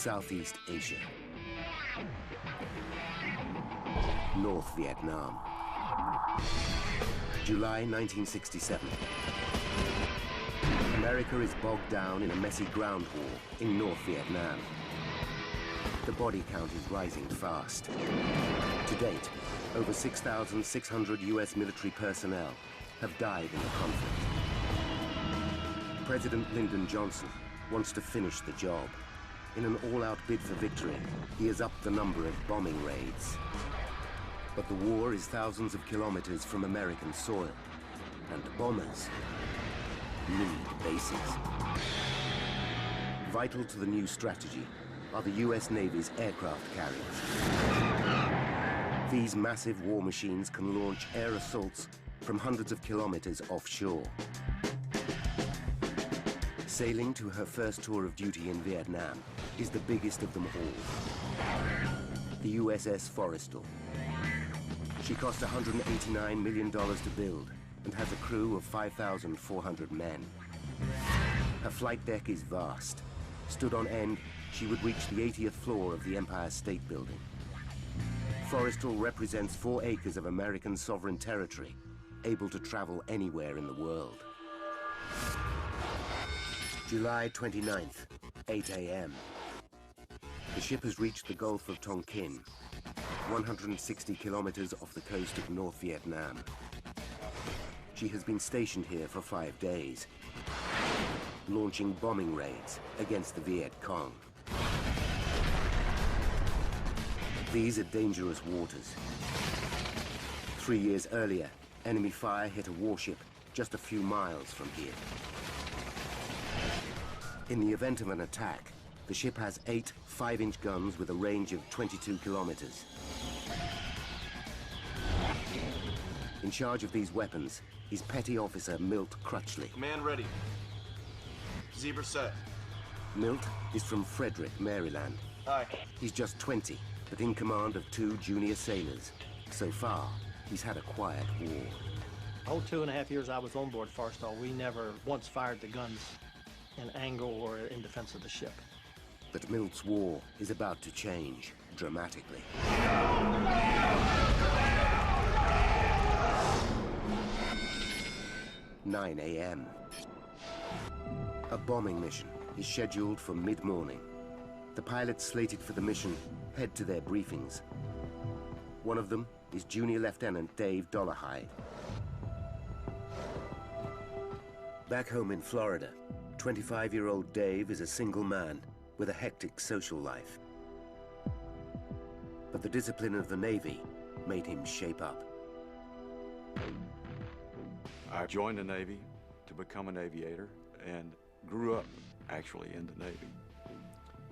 Southeast Asia. North Vietnam. July 1967. America is bogged down in a messy ground war in North Vietnam. The body count is rising fast. To date, over 6,600 US military personnel have died in the conflict. President Lyndon Johnson wants to finish the job. In an all-out bid for victory, he has upped the number of bombing raids. But the war is thousands of kilometers from American soil, and bombers need bases. Vital to the new strategy are the US Navy's aircraft carriers. These massive war machines can launch air assaults from hundreds of kilometers offshore. Sailing to her first tour of duty in Vietnam is the biggest of them all, the USS Forrestal. She cost $189 million to build and has a crew of 5,400 men. Her flight deck is vast. Stood on end, she would reach the 80th floor of the Empire State Building. Forrestal represents 4 acres of American sovereign territory, able to travel anywhere in the world. July 29th, 8 a.m. The ship has reached the Gulf of Tonkin, 160 kilometers off the coast of North Vietnam. She has been stationed here for 5 days, launching bombing raids against the Viet Cong. These are dangerous waters. 3 years earlier, enemy fire hit a warship just a few miles from here. In the event of an attack, the ship has 8 5-inch guns with a range of 22 kilometers. In charge of these weapons is Petty Officer Milt Crutchley. Command ready. Zebra set. Milt is from Frederick, Maryland. Aye. He's just 20, but in command of 2 junior sailors. So far, he's had a quiet war. The whole 2.5 years I was on board Forrestal, we never once fired the guns in angle or in defense of the ship. But Milt's war is about to change dramatically. 9 a.m. A bombing mission is scheduled for mid-morning. The pilots slated for the mission head to their briefings. One of them is Junior Lieutenant Dave Dollarhide. Back home in Florida, 25-year-old Dave is a single man with a hectic social life. But the discipline of the Navy made him shape up. I joined the Navy to become an aviator and grew up actually in the Navy,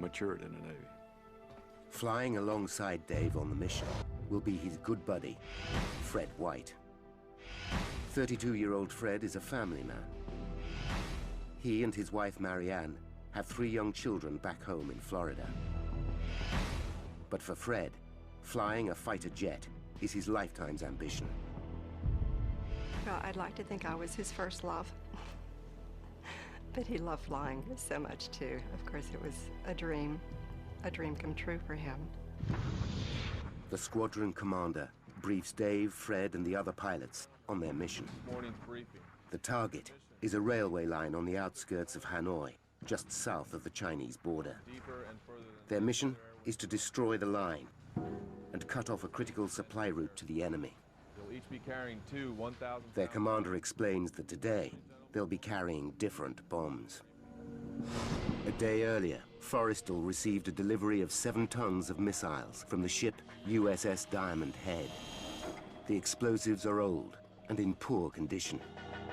matured in the Navy. Flying alongside Dave on the mission will be his good buddy, Fred White. 32-year-old Fred is a family man. He and his wife Marianne have 3 young children back home in Florida. But for Fred, flying a fighter jet is his lifetime's ambition. Well, I'd like to think I was his first love. But he loved flying so much too. Of course, it was a dream come true for him. The squadron commander briefs Dave, Fred, and the other pilots on their mission. Morning's briefing. The target is a railway line on the outskirts of Hanoi, just south of the Chinese border. Their mission is to destroy the line and cut off a critical supply route to the enemy. They'll each be carrying 2 1,000. Their commander explains that today they'll be carrying different bombs. A day earlier, Forrestal received a delivery of 7 tons of missiles from the ship USS Diamond Head. The explosives are old and in poor condition,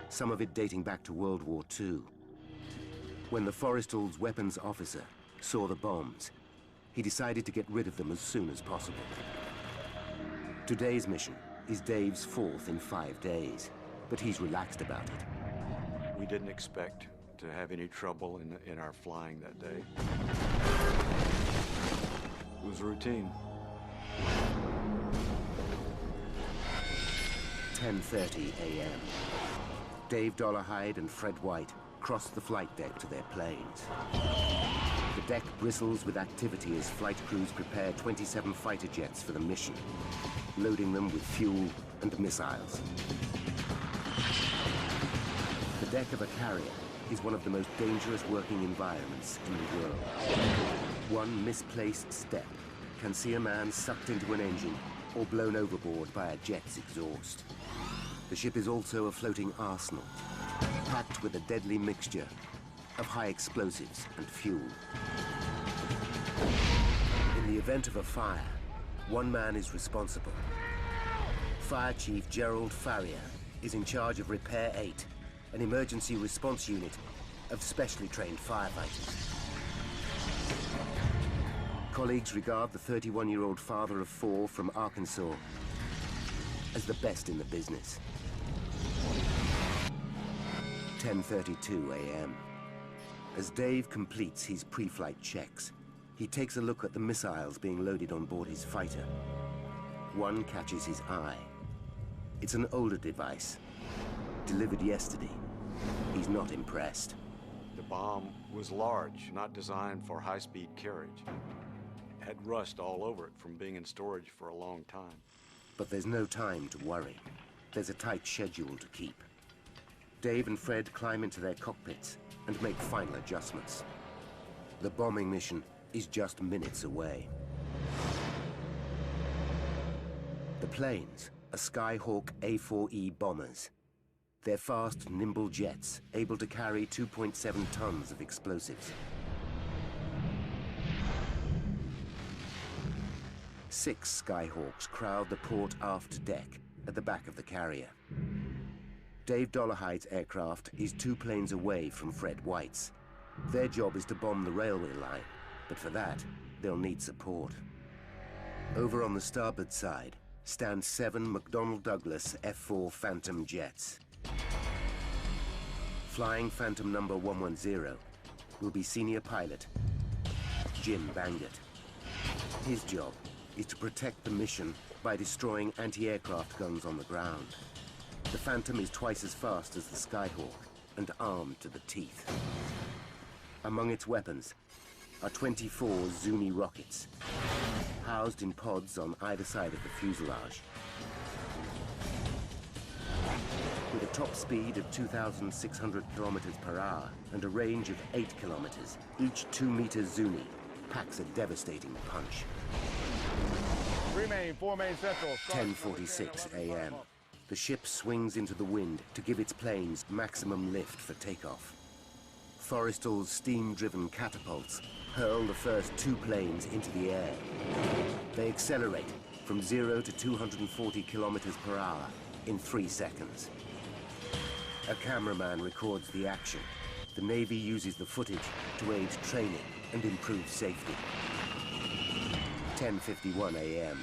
some of it dating back to World War II. When the Forrestal's weapons officer saw the bombs, he decided to get rid of them as soon as possible. Today's mission is Dave's 4th in 5 days, but he's relaxed about it. We didn't expect to have any trouble in our flying that day. It was routine. 10:30 a.m. Dave Dollarhide and Fred White cross the flight deck to their planes. The deck bristles with activity as flight crews prepare 27 fighter jets for the mission, loading them with fuel and missiles. The deck of a carrier is one of the most dangerous working environments in the world. One misplaced step can see a man sucked into an engine or blown overboard by a jet's exhaust. The ship is also a floating arsenal, packed with a deadly mixture of high explosives and fuel. In the event of a fire, one man is responsible. Fire Chief Gerald Farrier is in charge of Repair 8, an emergency response unit of specially trained firefighters. Colleagues regard the 31-year-old father of 4 from Arkansas as the best in the business. 10:32 a.m. As Dave completes his pre-flight checks, he takes a look at the missiles being loaded on board his fighter. One catches his eye. It's an older device, delivered yesterday. He's not impressed. The bomb was large, not designed for high-speed carriage. It had rust all over it from being in storage for a long time. But there's no time to worry. There's a tight schedule to keep. Dave and Fred climb into their cockpits and make final adjustments. The bombing mission is just minutes away. The planes are Skyhawk A4E bombers. They're fast, nimble jets, able to carry 2.7 tons of explosives. 6 Skyhawks crowd the port aft deck at the back of the carrier. Dave Dollarhide's aircraft is 2 planes away from Fred White's. Their job is to bomb the railway line, but for that, they'll need support. Over on the starboard side stand 7 McDonnell Douglas F-4 Phantom jets. Flying Phantom number 110 will be senior pilot Jim Bangert. His job is to protect the mission by destroying anti-aircraft guns on the ground. The Phantom is twice as fast as the Skyhawk and armed to the teeth. Among its weapons are 24 Zuni rockets, housed in pods on either side of the fuselage. With a top speed of 2,600 kilometers per hour and a range of 8 kilometers, each 2-meter Zuni packs a devastating punch. Remain, 4 main central. 10:46 a.m. The ship swings into the wind to give its planes maximum lift for takeoff. Forrestal's steam-driven catapults hurl the first 2 planes into the air. They accelerate from 0 to 240 kilometers per hour in 3 seconds. A cameraman records the action. The Navy uses the footage to aid training and improve safety. 10:51 a.m.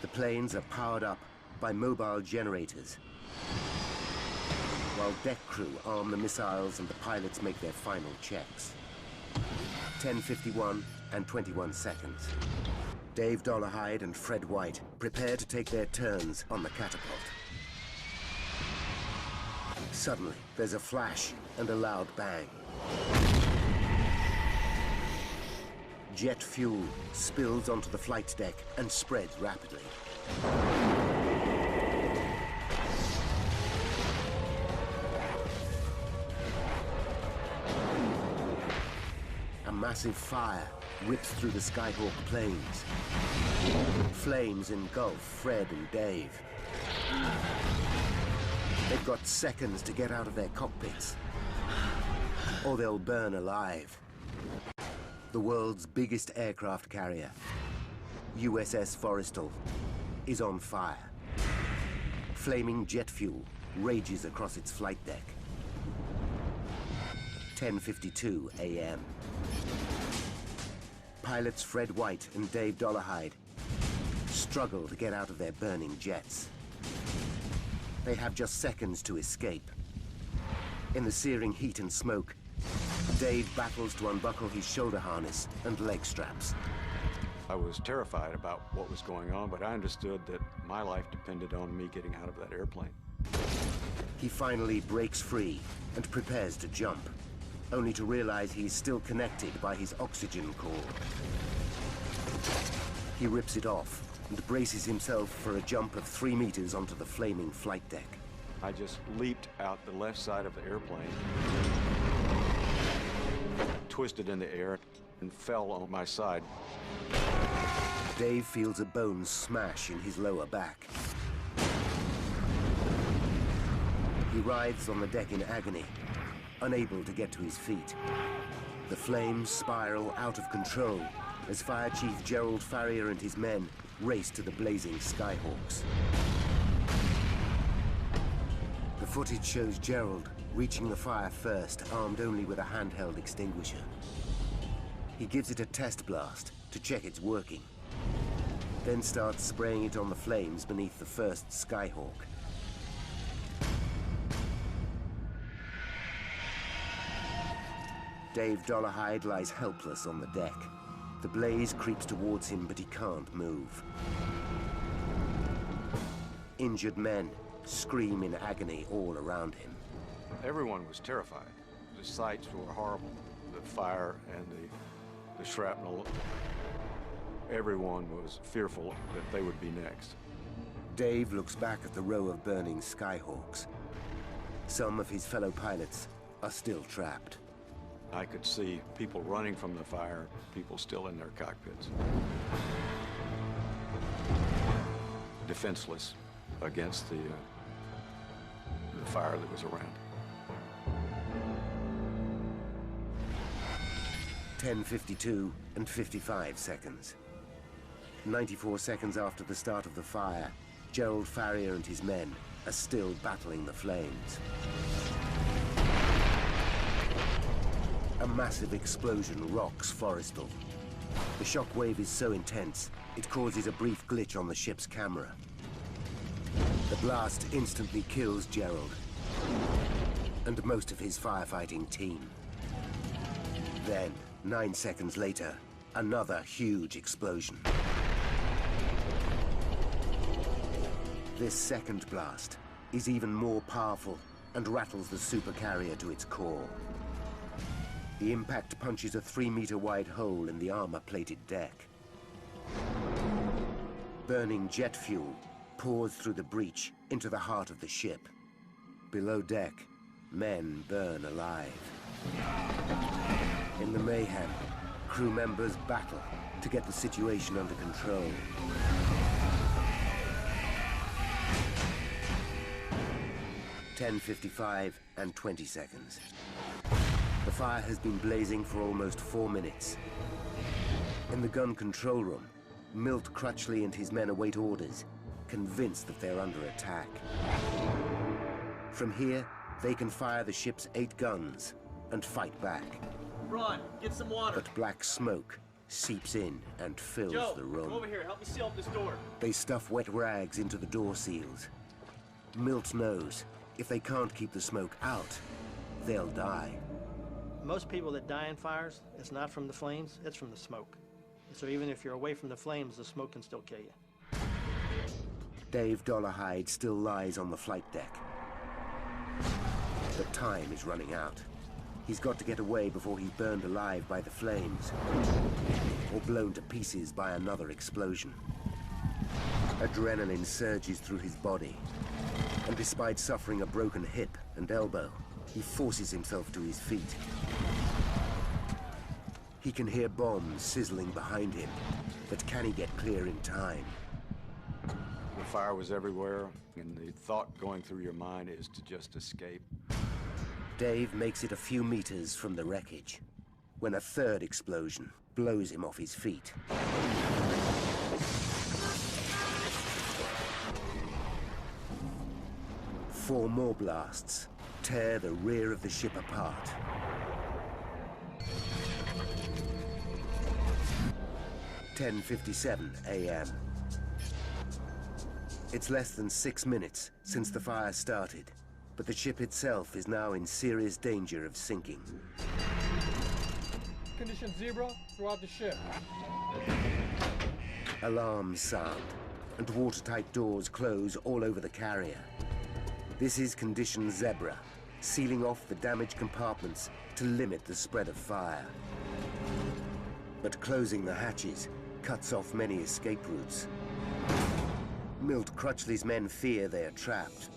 The planes are powered up by mobile generators, while deck crew arm the missiles and the pilots make their final checks. 10:51 and 21 seconds. Dave Dollarhide and Fred White prepare to take their turns on the catapult. Suddenly, there's a flash and a loud bang. Jet fuel spills onto the flight deck and spreads rapidly. A massive fire rips through the Skyhawk planes. Flames engulf Fred and Dave. They've got seconds to get out of their cockpits, or they'll burn alive. The world's biggest aircraft carrier, USS Forrestal, is on fire. Flaming jet fuel rages across its flight deck. 10:52 a.m. Pilots Fred White and Dave Dollarhide struggle to get out of their burning jets. They have just seconds to escape. In the searing heat and smoke, Dave battles to unbuckle his shoulder harness and leg straps. I was terrified about what was going on, but I understood that my life depended on me getting out of that airplane. He finally breaks free and prepares to jump. only to realize he is still connected by his oxygen cord. He rips it off and braces himself for a jump of 3 meters onto the flaming flight deck. I just leaped out the left side of the airplane, twisted in the air, and fell on my side. Dave feels a bone smash in his lower back. He writhes on the deck in agony, unable to get to his feet. The flames spiral out of control as Fire Chief Gerald Farrier and his men race to the blazing Skyhawks. The footage shows Gerald reaching the fire first, armed only with a handheld extinguisher. He gives it a test blast to check it's working, then starts spraying it on the flames beneath the first Skyhawk. Dave Dollarhide lies helpless on the deck. The blaze creeps towards him, but he can't move. Injured men scream in agony all around him. Everyone was terrified. The sights were horrible. The fire and the shrapnel. Everyone was fearful that they would be next. Dave looks back at the row of burning Skyhawks. Some of his fellow pilots are still trapped. I could see people running from the fire, people still in their cockpits. Defenseless against the fire that was around. 10:52 and 55 seconds. 94 seconds after the start of the fire, Gerald Farrier and his men are still battling the flames. A massive explosion rocks Forrestal. The shockwave is so intense, it causes a brief glitch on the ship's camera. The blast instantly kills Gerald and most of his firefighting team. Then, 9 seconds later, another huge explosion. This second blast is even more powerful and rattles the supercarrier to its core. The impact punches a 3-meter-wide hole in the armor-plated deck. Burning jet fuel pours through the breach into the heart of the ship. Below deck, men burn alive. In the mayhem, crew members battle to get the situation under control. (10:55 and 20 seconds). The fire has been blazing for almost 4 minutes. In the gun control room, Milt Crutchley and his men await orders, convinced that they're under attack. From here, they can fire the ship's 8 guns and fight back. Ron, get some water. But black smoke seeps in and fills Joe, the room. come over here. Help me seal up this door. They stuff wet rags into the door seals. Milt knows if they can't keep the smoke out, they'll die. Most people that die in fires, it's not from the flames, it's from the smoke. So even if you're away from the flames, the smoke can still kill you. Dave Dollarhide still lies on the flight deck. But time is running out. He's got to get away before he's burned alive by the flames, or blown to pieces by another explosion. Adrenaline surges through his body, and despite suffering a broken hip and elbow, he forces himself to his feet. He can hear bombs sizzling behind him, but can he get clear in time? The fire was everywhere, and the thought going through your mind is to just escape. Dave makes it a few meters from the wreckage, when a third explosion blows him off his feet. Four more blasts tear the rear of the ship apart. (10:57 a.m.) It's less than 6 minutes since the fire started, but the ship itself is now in serious danger of sinking. Condition 0 throughout the ship. Alarms sound, and watertight doors close all over the carrier. This is condition zebra, sealing off the damaged compartments to limit the spread of fire. But closing the hatches cuts off many escape routes. Milt Crutchley's men fear they are trapped.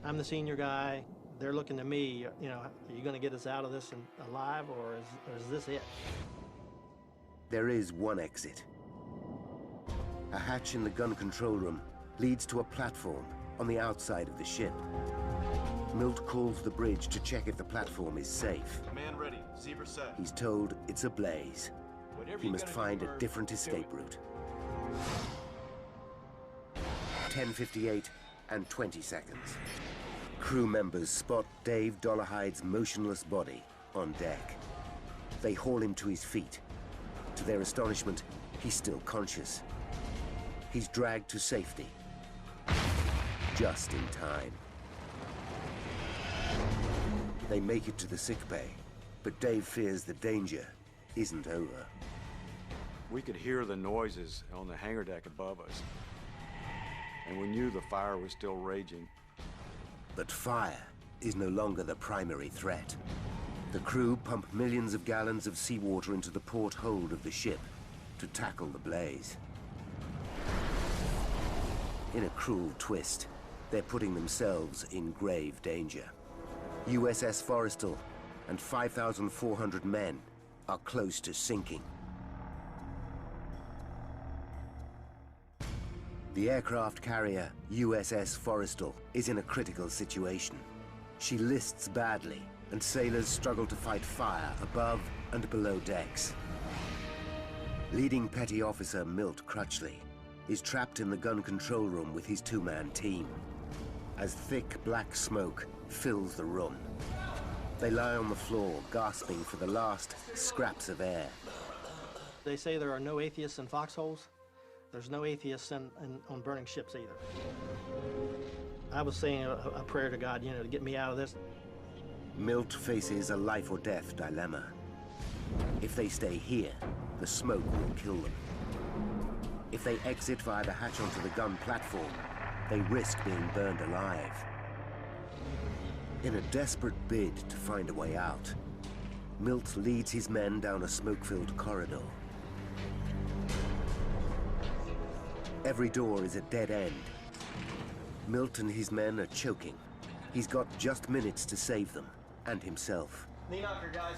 I'm the senior guy. They're looking to me, you know, are you going to get us out of this alive, or is this it? There is one exit. A hatch in the gun control room leads to a platform on the outside of the ship. Milt calls the bridge to check if the platform is safe. Man ready. Zebra set. He's told it's ablaze. He must find a different escape route. 10:58 and 20 seconds. Crew members spot Dave Dollarhide's motionless body on deck. They haul him to his feet. To their astonishment, he's still conscious. He's dragged to safety. Just in time. They make it to the sickbay, but Dave fears the danger isn't over. We could hear the noises on the hangar deck above us, and we knew the fire was still raging. But fire is no longer the primary threat. The crew pump millions of gallons of seawater into the port hold of the ship to tackle the blaze. In a cruel twist, they're putting themselves in grave danger. USS Forrestal and 5,400 men are close to sinking. The aircraft carrier USS Forrestal is in a critical situation. She lists badly, and sailors struggle to fight fire above and below decks. Leading Petty Officer Milt Crutchley is trapped in the gun control room with his two-man team, as thick black smoke fills the room. They lie on the floor, gasping for the last scraps of air. They say there are no atheists in foxholes. There's no atheists on burning ships either. I was saying a prayer to God, you know, to get me out of this. Milt faces a life or death dilemma. If they stay here, the smoke will kill them. If they exit via the hatch onto the gun platform, they risk being burned alive. In a desperate bid to find a way out, Milt leads his men down a smoke-filled corridor. Every door is a dead end. Milt and his men are choking. He's got just minutes to save them, and himself. Knee knocker, guys.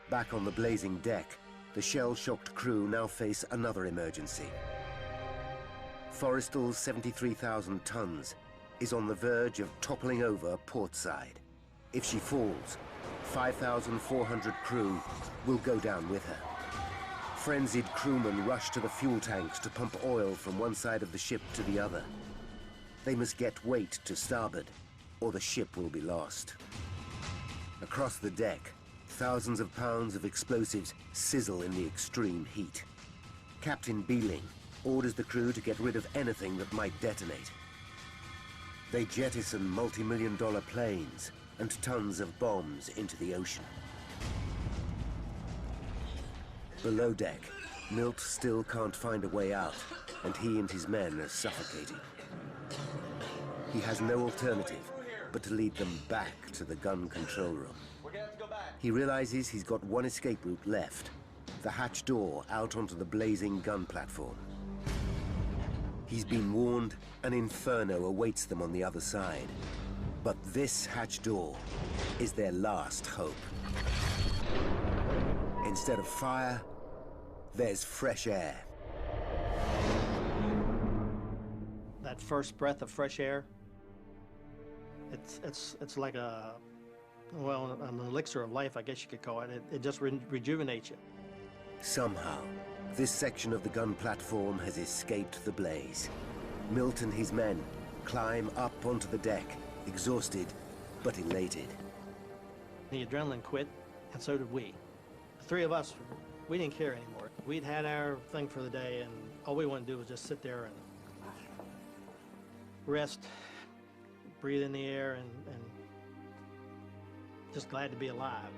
Back on the blazing deck, the shell-shocked crew now face another emergency. Forrestal's 73,000 tons is on the verge of toppling over portside. If she falls, 5,400 crew will go down with her. Frenzied crewmen rush to the fuel tanks to pump oil from one side of the ship to the other. They must get weight to starboard, or the ship will be lost. Across the deck, thousands of pounds of explosives sizzle in the extreme heat. Captain Beeling orders the crew to get rid of anything that might detonate. They jettison multi-million-dollar planes and tons of bombs into the ocean. Below deck, Milt still can't find a way out, and he and his men are suffocating. He has no alternative but to lead them back to the gun control room. He realizes he's got one escape route left, the hatch door out onto the blazing gun platform. He's been warned an inferno awaits them on the other side, but this hatch door is their last hope. Instead of fire, there's fresh air. That first breath of fresh air, it's like a, well, an elixir of life, I guess you could call it. It just rejuvenates you. Somehow, this section of the gun platform has escaped the blaze. Milt and his men climb up onto the deck, exhausted but elated. The adrenaline quit, and so did we. The three of us, we didn't care anymore. We'd had our thing for the day, and all we wanted to do was just sit there and rest, breathe in the air, and just glad to be alive.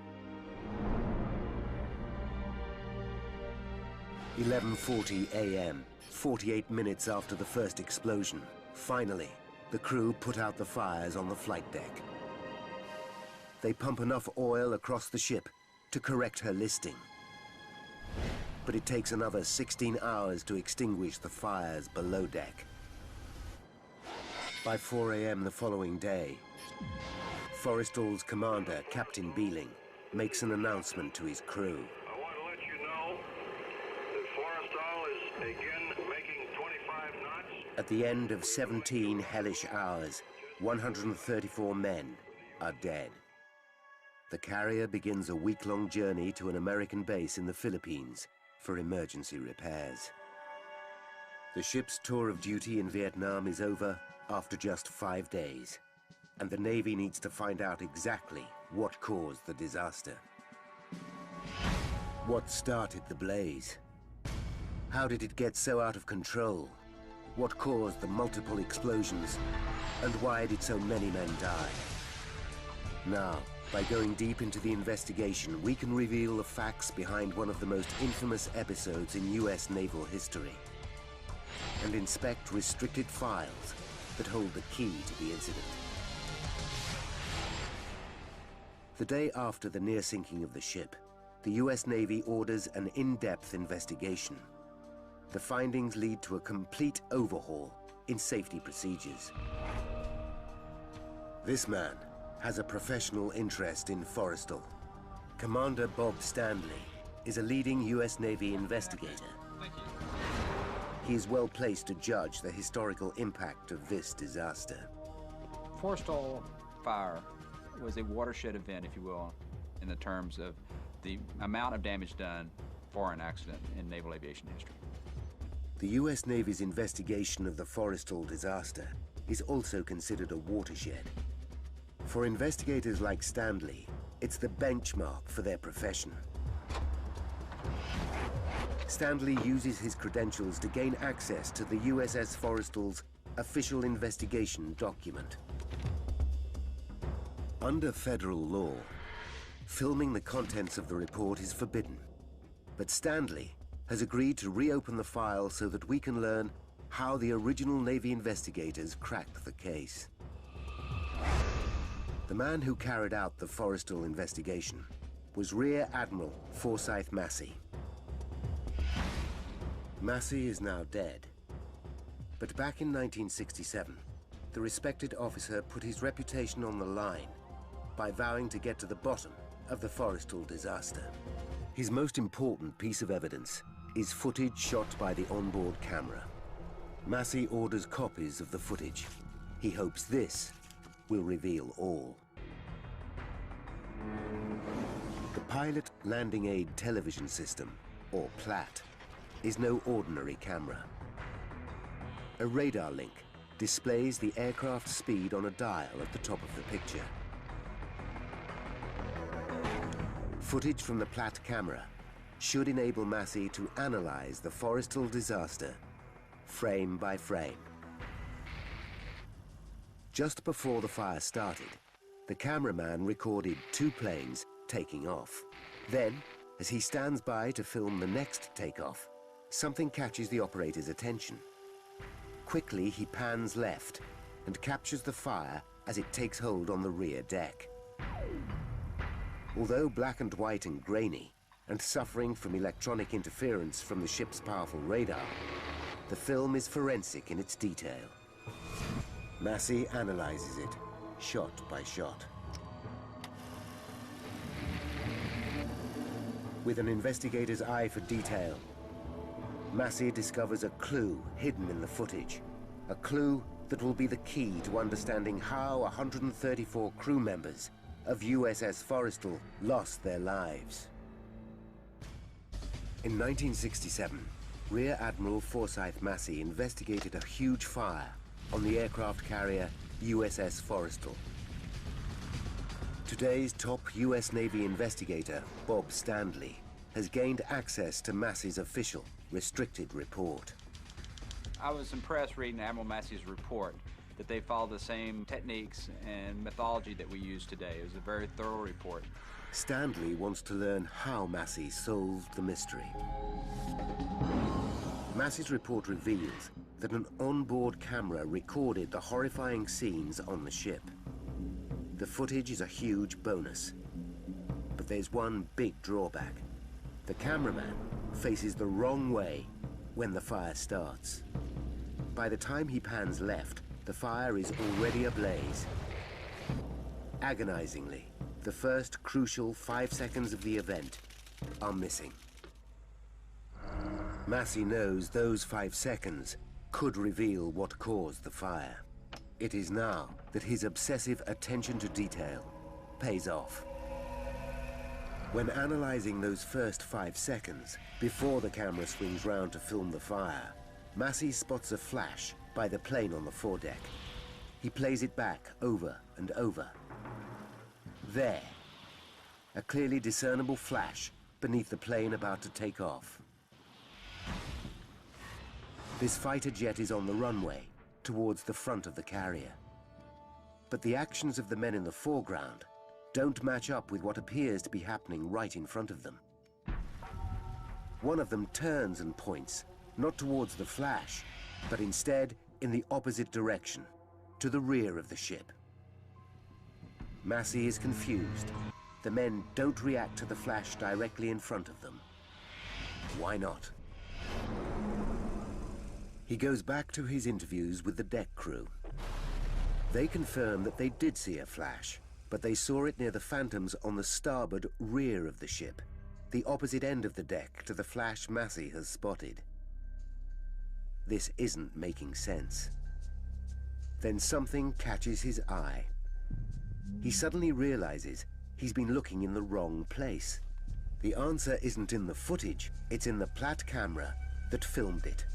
11:40 a.m., 48 minutes after the first explosion. Finally, The crew put out the fires on the flight deck. They pump enough oil across the ship to correct her listing. But it takes another 16 hours to extinguish the fires below deck. By 4 a.m. the following day, Forrestal's commander, Captain Beeling, makes an announcement to his crew. I want to let you know that Forrestal is again making 25 knots. At the end of 17 hellish hours, 134 men are dead. The carrier begins a week-long journey to an American base in the Philippines for emergency repairs. The ship's tour of duty in Vietnam is over after just 5 days, and the Navy needs to find out exactly what caused the disaster. What started the blaze? How did it get so out of control? What caused the multiple explosions? And why did so many men die? Now, by going deep into the investigation, we can reveal the facts behind one of the most infamous episodes in US naval history, and inspect restricted files that hold the key to the incident. The day after the near sinking of the ship, the US Navy orders an in-depth investigation. The findings lead to a complete overhaul in safety procedures. This man has a professional interest in Forrestal. Commander Bob Stanley is a leading US Navy investigator. He is well placed to judge the historical impact of this disaster. Forrestal Fire was a watershed event, if you will, in the terms of the amount of damage done for an accident in naval aviation history. The US Navy's investigation of the Forrestal disaster is also considered a watershed. For investigators like Stanley, it's the benchmark for their profession. Stanley uses his credentials to gain access to the USS Forrestal's official investigation document. Under federal law, filming the contents of the report is forbidden. But Stanley has agreed to reopen the file so that we can learn how the original Navy investigators cracked the case. The man who carried out the Forrestal investigation was Rear Admiral Forsyth Massey. Massey is now dead. But back in 1967, the respected officer put his reputation on the line by vowing to get to the bottom of the Forrestal disaster. His most important piece of evidence is footage shot by the onboard camera. Massey orders copies of the footage. He hopes this will reveal all. The Pilot Landing Aid Television System, or PLAT, is no ordinary camera. A radar link displays the aircraft's speed on a dial at the top of the picture. Footage from the PLAT camera should enable Massey to analyze the Forrestal disaster frame by frame. Just before the fire started, the cameraman recorded 2 planes taking off. Then, as he stands by to film the next takeoff, something catches the operator's attention. Quickly, he pans left and captures the fire as it takes hold on the rear deck. Although black and white and grainy, and suffering from electronic interference from the ship's powerful radar, the film is forensic in its detail. Massey analyzes it, shot by shot. With an investigator's eye for detail, Massey discovers a clue hidden in the footage, a clue that will be the key to understanding how 134 crew members of USS Forrestal lost their lives. In 1967, Rear Admiral Forsyth Massey investigated a huge fire on the aircraft carrier USS Forrestal. Today's top US Navy investigator, Bob Stanley, has gained access to Massey's official restricted report. I was impressed reading Admiral Massey's report that they follow the same techniques and methodology that we use today. It was a very thorough report. Stanley wants to learn how Massey solved the mystery. Massey's report reveals that an onboard camera recorded the horrifying scenes on the ship. The footage is a huge bonus. But there's one big drawback. The cameraman faces the wrong way when the fire starts. By the time he pans left, the fire is already ablaze. Agonizingly, the first crucial 5 seconds of the event are missing. Massey knows those 5 seconds could reveal what caused the fire. It is now that his obsessive attention to detail pays off. When analyzing those first 5 seconds, before the camera swings round to film the fire, Massey spots a flash by the plane on the foredeck. He plays it back over and over. There, a clearly discernible flash beneath the plane about to take off. This fighter jet is on the runway, towards the front of the carrier. But the actions of the men in the foreground don't match up with what appears to be happening right in front of them. One of them turns and points, not towards the flash, but instead in the opposite direction, to the rear of the ship. Massey is confused. The men don't react to the flash directly in front of them. Why not? He goes back to his interviews with the deck crew. They confirm that they did see a flash, but they saw it near the phantoms on the starboard rear of the ship, the opposite end of the deck to the flash Massey has spotted. This isn't making sense. Then something catches his eye. He suddenly realizes he's been looking in the wrong place. The answer isn't in the footage, it's in the Platt camera that filmed it.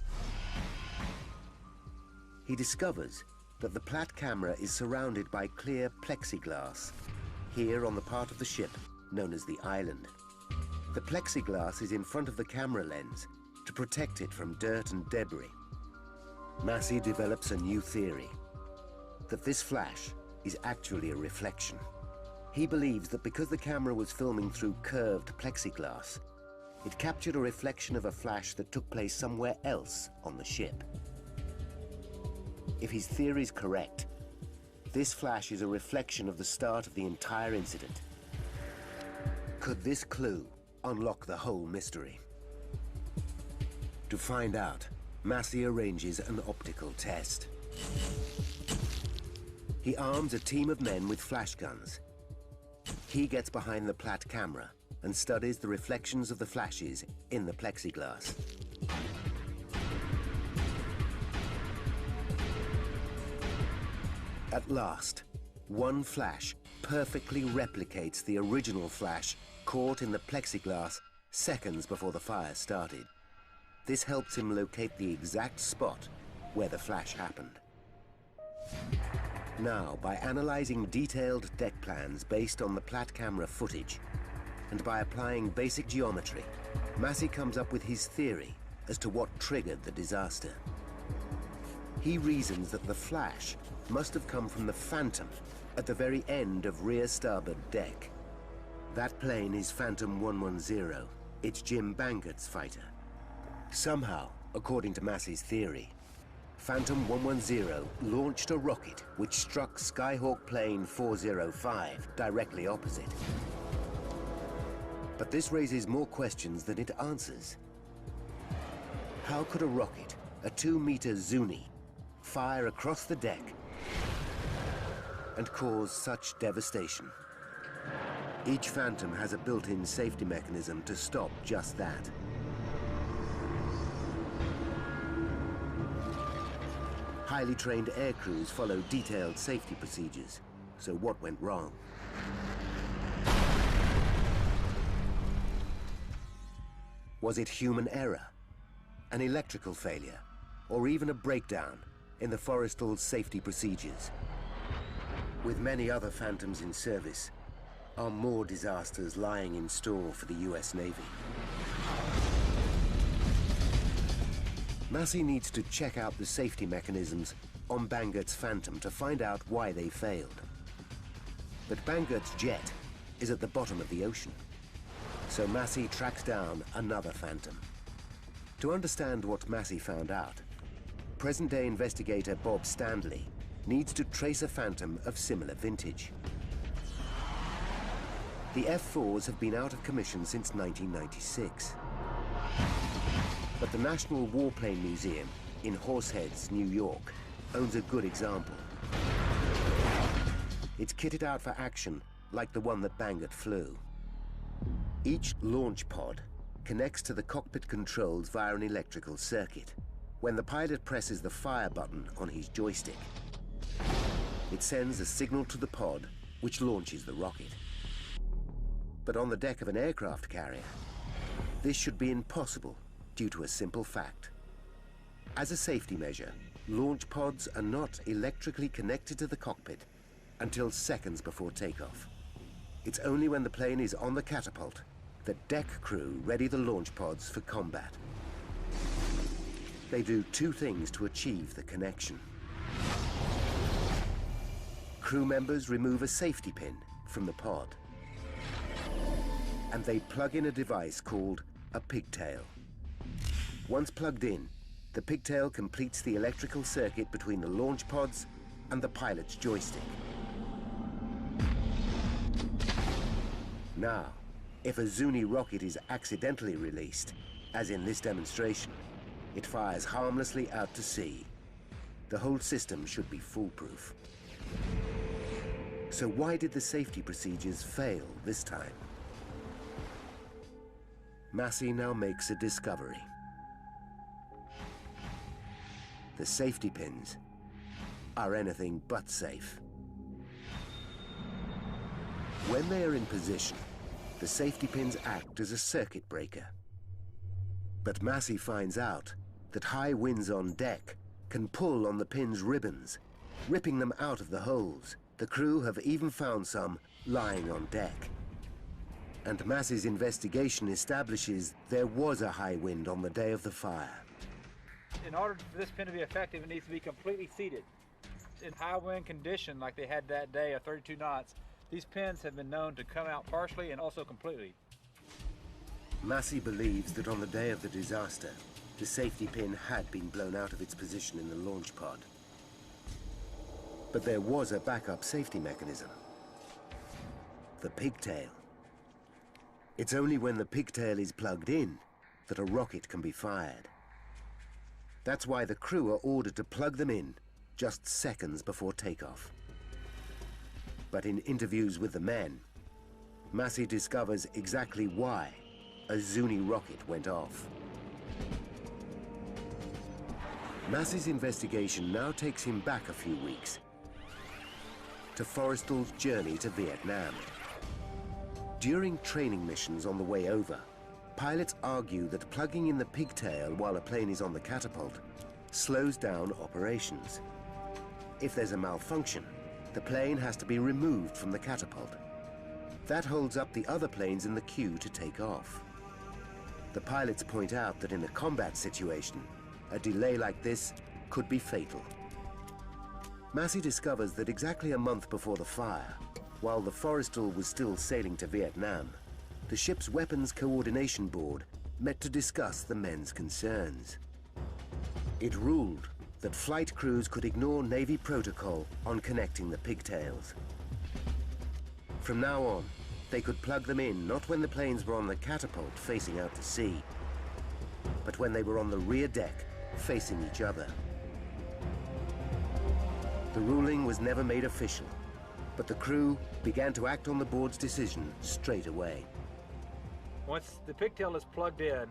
He discovers that the Platt camera is surrounded by clear plexiglass, here on the part of the ship known as the island. The plexiglass is in front of the camera lens to protect it from dirt and debris. Massey develops a new theory, that this flash is actually a reflection. He believes that because the camera was filming through curved plexiglass, it captured a reflection of a flash that took place somewhere else on the ship. If his theory is correct, this flash is a reflection of the start of the entire incident. Could this clue unlock the whole mystery? To find out, Massey arranges an optical test. He arms a team of men with flash guns. He gets behind the Platt camera and studies the reflections of the flashes in the plexiglass. At last, one flash perfectly replicates the original flash caught in the plexiglass seconds before the fire started. This helps him locate the exact spot where the flash happened. Now, by analyzing detailed deck plans based on the Platt camera footage, and by applying basic geometry, Massey comes up with his theory as to what triggered the disaster. He reasons that the flash must have come from the Phantom at the very end of rear starboard deck. That plane is Phantom 110. It's Jim Bangert's fighter. Somehow, according to Massey's theory, Phantom 110 launched a rocket which struck Skyhawk plane 405 directly opposite. But this raises more questions than it answers. How could a rocket, a 2-meter Zuni, fire across the deck and cause such devastation? Each Phantom has a built-in safety mechanism to stop just that. Highly trained air crews follow detailed safety procedures. So what went wrong? Was it human error, an electrical failure, or even a breakdown in the Forrestal's safety procedures? With many other Phantoms in service, are more disasters lying in store for the US Navy? Massey needs to check out the safety mechanisms on Bangert's Phantom to find out why they failed. But Bangert's jet is at the bottom of the ocean, so Massey tracks down another Phantom. To understand what Massey found out, present-day investigator Bob Standley needs to trace a Phantom of similar vintage. The F-4s have been out of commission since 1996. But the National Warplane Museum in Horseheads, New York, owns a good example. It's kitted out for action like the one that Bangert flew. Each launch pod connects to the cockpit controls via an electrical circuit. When the pilot presses the fire button on his joystick, it sends a signal to the pod, which launches the rocket. But on the deck of an aircraft carrier, this should be impossible due to a simple fact. As a safety measure, launch pods are not electrically connected to the cockpit until seconds before takeoff. It's only when the plane is on the catapult that deck crew ready the launch pods for combat. They do two things to achieve the connection. Crew members remove a safety pin from the pod, and they plug in a device called a pigtail. Once plugged in, the pigtail completes the electrical circuit between the launch pods and the pilot's joystick. Now, if a Zuni rocket is accidentally released, as in this demonstration, it fires harmlessly out to sea. The whole system should be foolproof. So why did the safety procedures fail this time? Massey now makes a discovery. The safety pins are anything but safe. When they are in position, the safety pins act as a circuit breaker. But Massey finds out that high winds on deck can pull on the pins' ribbons, ripping them out of the holes. The crew have even found some lying on deck. And Massey's investigation establishes there was a high wind on the day of the fire. In order for this pin to be effective, it needs to be completely seated. In high wind condition like they had that day of 32 knots, these pins have been known to come out partially and also completely. Massey believes that on the day of the disaster, the safety pin had been blown out of its position in the launch pod. But there was a backup safety mechanism. The pigtail. It's only when the pigtail is plugged in that a rocket can be fired. That's why the crew are ordered to plug them in just seconds before takeoff. But in interviews with the men, Massey discovers exactly why a Zuni rocket went off. Massey's investigation now takes him back a few weeks to Forrestal's journey to Vietnam. During training missions on the way over, pilots argue that plugging in the pigtail while a plane is on the catapult slows down operations. If there's a malfunction, the plane has to be removed from the catapult. That holds up the other planes in the queue to take off. The pilots point out that in a combat situation, a delay like this could be fatal. Massey discovers that exactly a month before the fire, while the Forrestal was still sailing to Vietnam, the ship's weapons coordination board met to discuss the men's concerns. It ruled that flight crews could ignore Navy protocol on connecting the pigtails. From now on, they could plug them in not when the planes were on the catapult facing out to sea, but when they were on the rear deck facing each other. The ruling was never made official, but the crew began to act on the board's decision straight away. Once the pigtail is plugged in,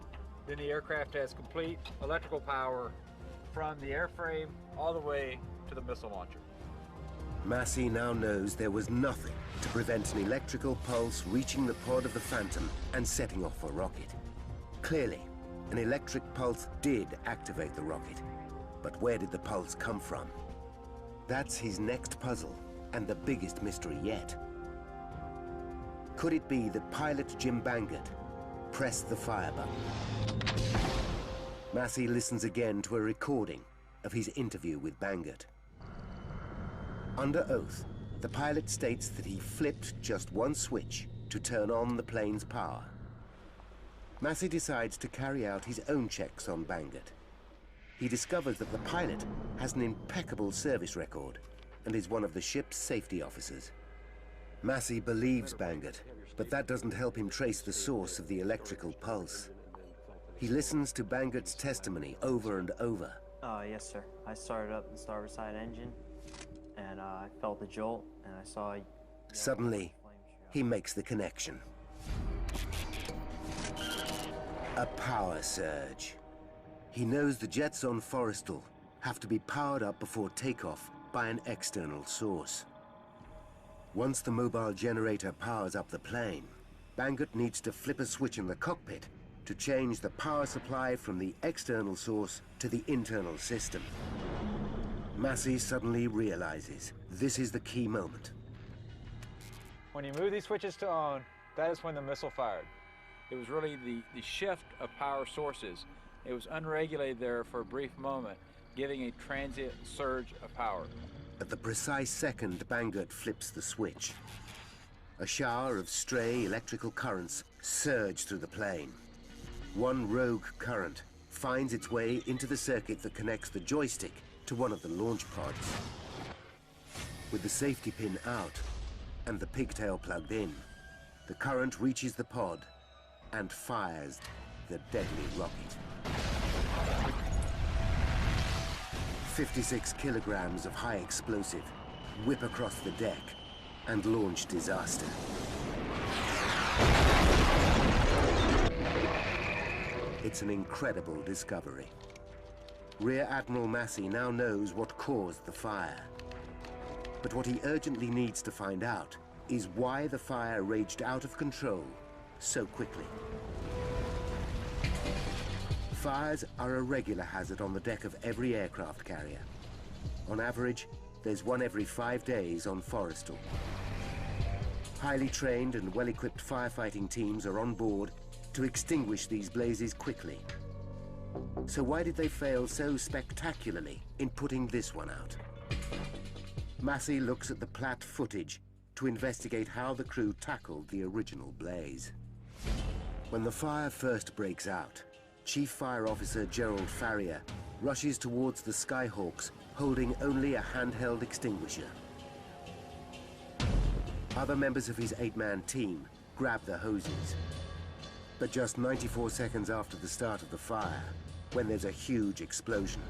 then the aircraft has complete electrical power from the airframe all the way to the missile launcher. Massey now knows there was nothing to prevent an electrical pulse reaching the pod of the Phantom and setting off a rocket. Clearly, an electric pulse did activate the rocket, but where did the pulse come from? That's his next puzzle, and the biggest mystery yet. Could it be that pilot Jim Bangert pressed the fire button? Massey listens again to a recording of his interview with Bangert. Under oath, the pilot states that he flipped just one switch to turn on the plane's power. Massey decides to carry out his own checks on Bangert. He discovers that the pilot has an impeccable service record and is one of the ship's safety officers. Massey believes Bangert, but that doesn't help him trace the source of the electrical pulse. He listens to Bangert's testimony over and over. Yes, sir. I started up the starboard side engine, and I felt the jolt, and I saw... Suddenly, he makes the connection. A power surge. He knows the jets on Forrestal have to be powered up before takeoff by an external source. Once the mobile generator powers up the plane, Bangert needs to flip a switch in the cockpit to change the power supply from the external source to the internal system. Massey suddenly realizes this is the key moment. When you move these switches to on, that is when the missile fired. It was really the shift of power sources. It was unregulated there for a brief moment, giving a transient surge of power. At the precise second Bangert flips the switch, a shower of stray electrical currents surge through the plane. One rogue current finds its way into the circuit that connects the joystick to one of the launch pods. With the safety pin out and the pigtail plugged in, the current reaches the pod and fires the deadly rocket. 56 kilograms of high explosive whip across the deck and launch disaster. It's an incredible discovery. Rear Admiral Massey now knows what caused the fire. But what he urgently needs to find out is why the fire raged out of control so quickly. Fires are a regular hazard on the deck of every aircraft carrier. On average, there's one every 5 days on Forrestal. Highly trained and well-equipped firefighting teams are on board to extinguish these blazes quickly. So why did they fail so spectacularly in putting this one out? Massey looks at the Platt footage to investigate how the crew tackled the original blaze. When the fire first breaks out, Chief Fire Officer Gerald Farrier rushes towards the Skyhawks holding only a handheld extinguisher. Other members of his 8-man team grab the hoses. But just 94 seconds after the start of the fire, when there's a huge explosion,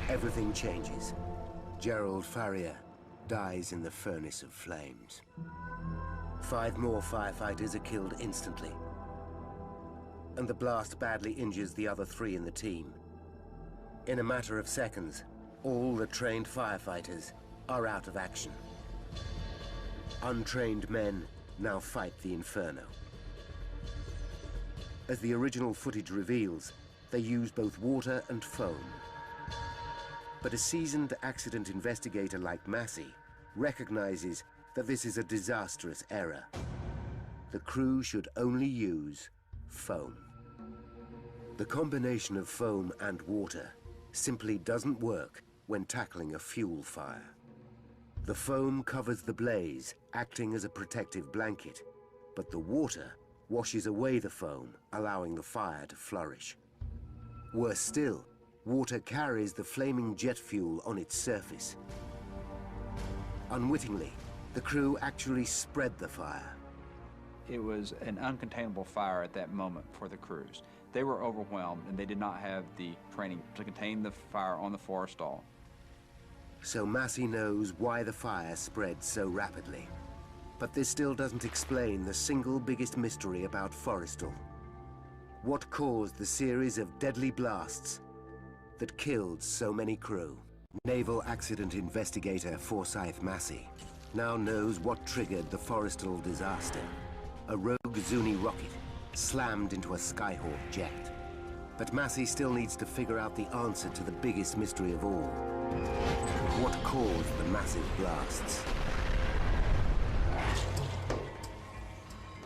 everything changes. Gerald Farrier dies in the furnace of flames. 5 more firefighters are killed instantly, and the blast badly injures the other 3 in the team. In a matter of seconds, all the trained firefighters are out of action. Untrained men now fight the inferno. As the original footage reveals, they use both water and foam. But a seasoned accident investigator like Massey recognizes that this is a disastrous error. The crew should only use foam. The combination of foam and water simply doesn't work when tackling a fuel fire. The foam covers the blaze, acting as a protective blanket, but the water washes away the foam, allowing the fire to flourish. Worse still, water carries the flaming jet fuel on its surface. Unwittingly, the crew actually spread the fire. It was an uncontainable fire at that moment for the crews. They were overwhelmed and they did not have the training to contain the fire on the Forrestal. So Massey knows why the fire spread so rapidly. But this still doesn't explain the single biggest mystery about Forrestal. What caused the series of deadly blasts that killed so many crew? Naval accident investigator Forsyth Massey now knows what triggered the Forrestal disaster. A rogue Zuni rocket slammed into a Skyhawk jet. But Massey still needs to figure out the answer to the biggest mystery of all. What caused the massive blasts?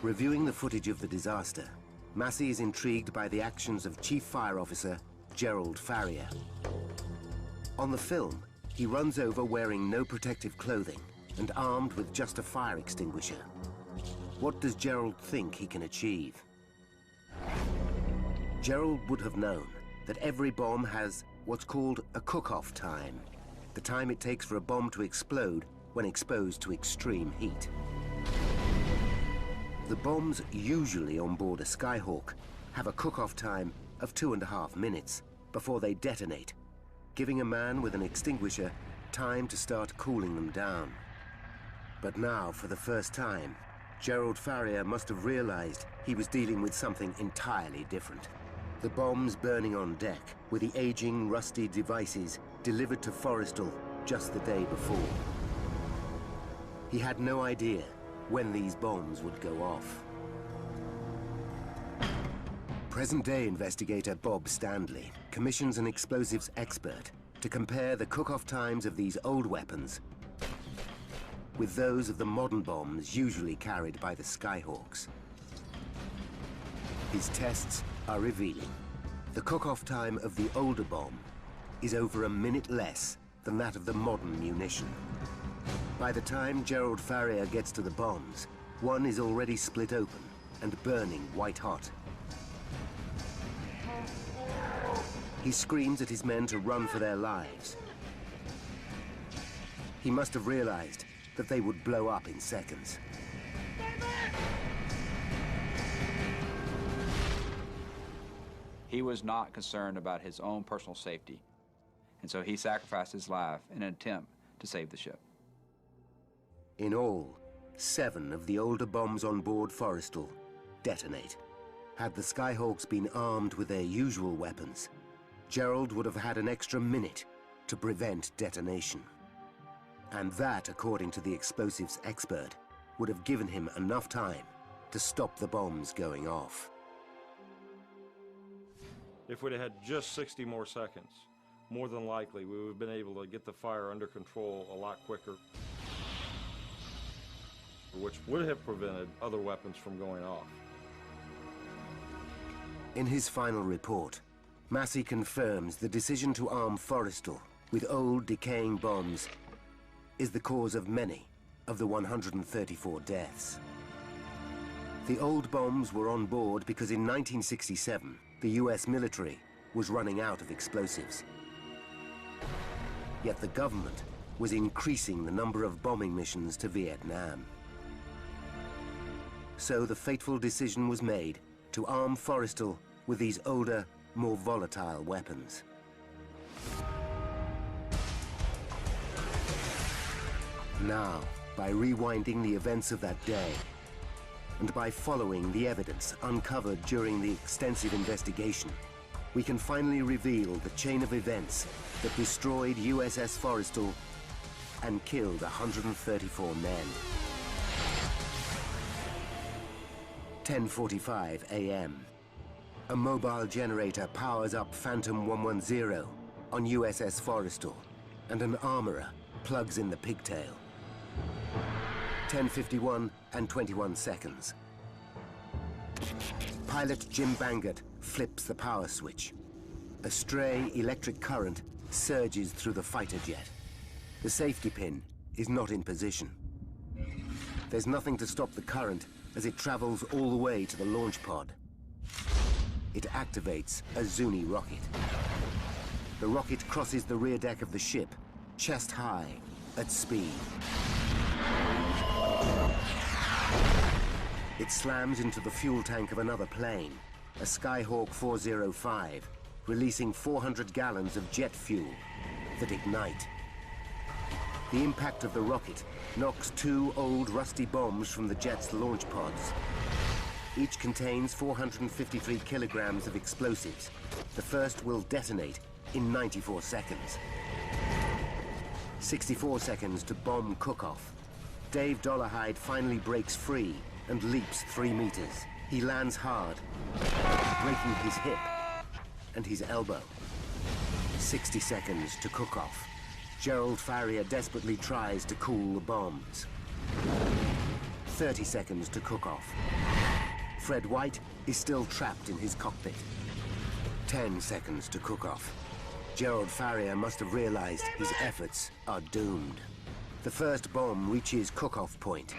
Reviewing the footage of the disaster, Massey is intrigued by the actions of Chief Fire Officer Gerald Farrier. On the film, he runs over wearing no protective clothing and armed with just a fire extinguisher. What does Gerald think he can achieve? Gerald would have known that every bomb has what's called a cook-off time, the time it takes for a bomb to explode when exposed to extreme heat. The bombs usually on board a Skyhawk have a cook-off time of 2.5 minutes before they detonate, giving a man with an extinguisher time to start cooling them down. But now, for the first time, Gerald Farrier must have realized he was dealing with something entirely different. The bombs burning on deck were the aging, rusty devices delivered to Forrestal just the day before. He had no idea when these bombs would go off. Present-day investigator Bob Standley commissions an explosives expert to compare the cook-off times of these old weapons with those of the modern bombs usually carried by the Skyhawks. His tests are revealing. The cook-off time of the older bomb is over a minute less than that of the modern munition. By the time Gerald Farrier gets to the bombs, one is already split open and burning white hot. He screams at his men to run for their lives. He must have realized that they would blow up in seconds. He was not concerned about his own personal safety, and so he sacrificed his life in an attempt to save the ship. In all, 7 of the older bombs on board Forrestal detonate. Had the Skyhawks been armed with their usual weapons, Gerald would have had an extra minute to prevent detonation. And that, according to the explosives expert, would have given him enough time to stop the bombs going off. If we'd have had just 60 more seconds, more than likely we would have been able to get the fire under control a lot quicker, which would have prevented other weapons from going off. In his final report, Massey confirms the decision to arm Forrestal with old, decaying bombs is the cause of many of the 134 deaths. The old bombs were on board because in 1967, the US military was running out of explosives. Yet the government was increasing the number of bombing missions to Vietnam. So the fateful decision was made to arm Forrestal with these older, more volatile weapons. Now, by rewinding the events of that day, and by following the evidence uncovered during the extensive investigation, we can finally reveal the chain of events that destroyed USS Forrestal and killed 134 men. 10:45 a.m. A mobile generator powers up Phantom 110 on USS Forrestal, and an armorer plugs in the pigtail. 10:51 and 21 seconds. Pilot Jim Bangert flips the power switch. A stray electric current surges through the fighter jet. The safety pin is not in position. There's nothing to stop the current as it travels all the way to the launch pod. It activates a Zuni rocket. The rocket crosses the rear deck of the ship, chest high, at speed. It slams into the fuel tank of another plane, a Skyhawk 405, releasing 400 gallons of jet fuel that ignite. The impact of the rocket knocks 2 old rusty bombs from the jet's launch pods. Each contains 453 kilograms of explosives. The first will detonate in 94 seconds. 64 seconds to bomb cook-off. Dave Dollarhide finally breaks free and leaps 3 meters. He lands hard, breaking his hip and his elbow. 60 seconds to cook off. Gerald Farrier desperately tries to cool the bombs. 30 seconds to cook off. Fred White is still trapped in his cockpit. 10 seconds to cook off. Gerald Farrier must have realized his efforts are doomed. The first bomb reaches cook-off point.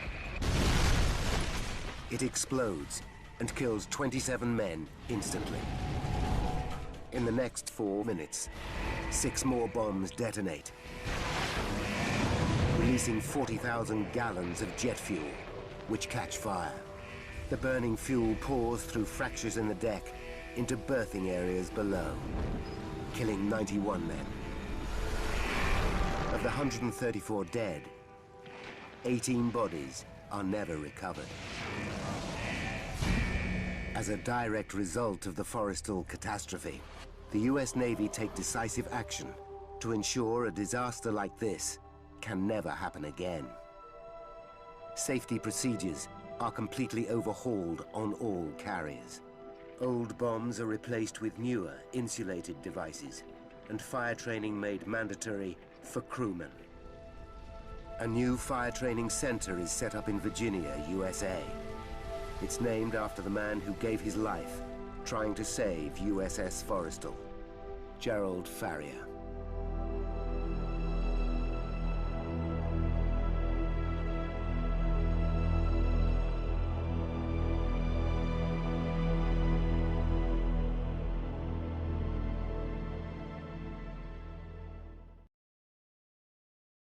It explodes and kills 27 men instantly. In the next 4 minutes, 6 more bombs detonate, releasing 40,000 gallons of jet fuel, which catch fire. The burning fuel pours through fractures in the deck into berthing areas below, killing 91 men. Of the 134 dead, 18 bodies are never recovered. As a direct result of the Forrestal catastrophe, the US Navy take decisive action to ensure a disaster like this can never happen again. Safety procedures are completely overhauled on all carriers. Old bombs are replaced with newer, insulated devices, and fire training made mandatory for crewmen. A new fire training center is set up in Virginia, USA. It's named after the man who gave his life trying to save USS Forrestal, Gerald Farrier.